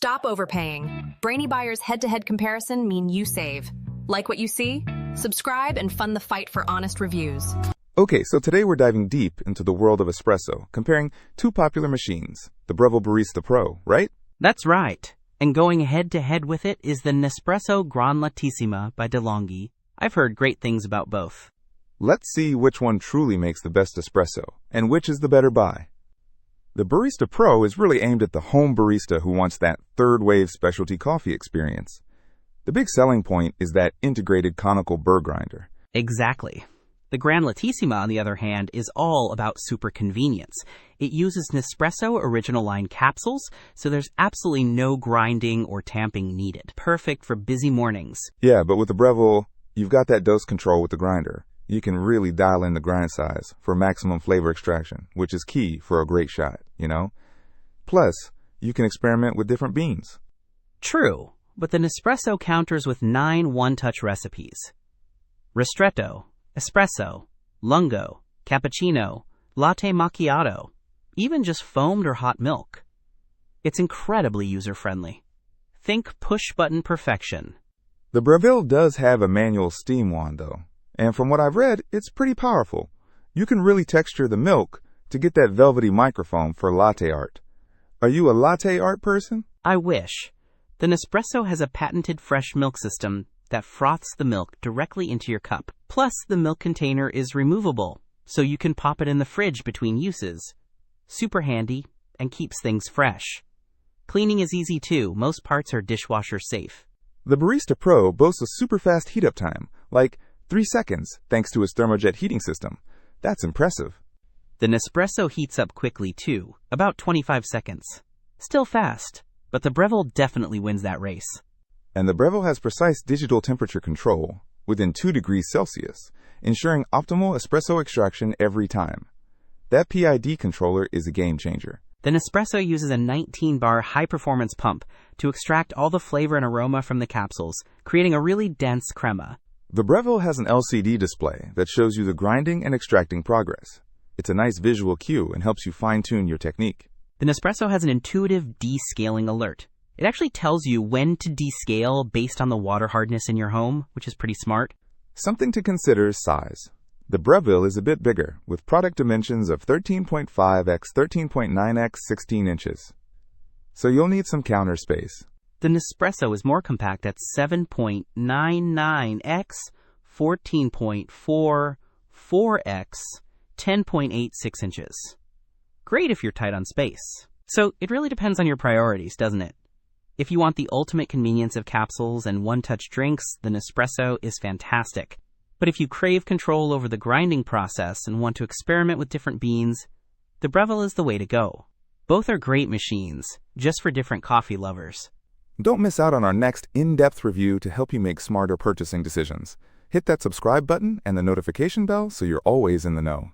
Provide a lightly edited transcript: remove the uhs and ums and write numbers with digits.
Stop overpaying. Brainy Buyer's head-to-head comparison mean you save. Like what you see? Subscribe and fund the fight for honest reviews. Okay, so today we're diving deep into the world of espresso, comparing two popular machines, the Breville Barista Pro, right? That's right. And going head-to-head with it is the Nespresso Lattissima by DeLonghi. I've heard great things about both. Let's see which one truly makes the best espresso, and which is the better buy. The Barista Pro is really aimed at the home barista who wants that third-wave specialty coffee experience. The big selling point is that integrated conical burr grinder. Exactly. The Lattissima, on the other hand, is all about super convenience. It uses Nespresso original line capsules, so there's absolutely no grinding or tamping needed. Perfect for busy mornings. Yeah, but with the Breville, you've got that dose control with the grinder. You can really dial in the grind size for maximum flavor extraction, which is key for a great shot, you know? Plus, you can experiment with different beans. True, but the Nespresso counters with 9 one-touch recipes. Ristretto, espresso, lungo, cappuccino, latte macchiato, even just foamed or hot milk. It's incredibly user-friendly. Think push-button perfection. The Breville does have a manual steam wand, though. And from what I've read, it's pretty powerful. You can really texture the milk to get that velvety microfoam for latte art. Are you a latte art person? I wish. The Nespresso has a patented fresh milk system that froths the milk directly into your cup. Plus, the milk container is removable, so you can pop it in the fridge between uses. Super handy and keeps things fresh. Cleaning is easy too. Most parts are dishwasher safe. The Barista Pro boasts a super fast heat-up time, like 3 seconds, thanks to its thermojet heating system. That's impressive. The Nespresso heats up quickly too, about 25 seconds. Still fast, but the Breville definitely wins that race. And the Breville has precise digital temperature control within 2 degrees Celsius, ensuring optimal espresso extraction every time. That PID controller is a game changer. The Nespresso uses a 19-bar high-performance pump to extract all the flavor and aroma from the capsules, creating a really dense crema. The Breville has an LCD display that shows you the grinding and extracting progress. It's a nice visual cue and helps you fine-tune your technique. The Nespresso has an intuitive descaling alert. It actually tells you when to descale based on the water hardness in your home, which is pretty smart. Something to consider is size. The Breville is a bit bigger, with product dimensions of 13.5 x 13.9 x 16 inches. So you'll need some counter space. The Nespresso is more compact at 7.99 x 14.44 x 10.86 inches. Great if you're tight on space. So it really depends on your priorities, doesn't it? If you want the ultimate convenience of capsules and one-touch drinks, the Nespresso is fantastic. But if you crave control over the grinding process and want to experiment with different beans, the Breville is the way to go. Both are great machines, just for different coffee lovers. Don't miss out on our next in-depth review to help you make smarter purchasing decisions. Hit that subscribe button and the notification bell so you're always in the know.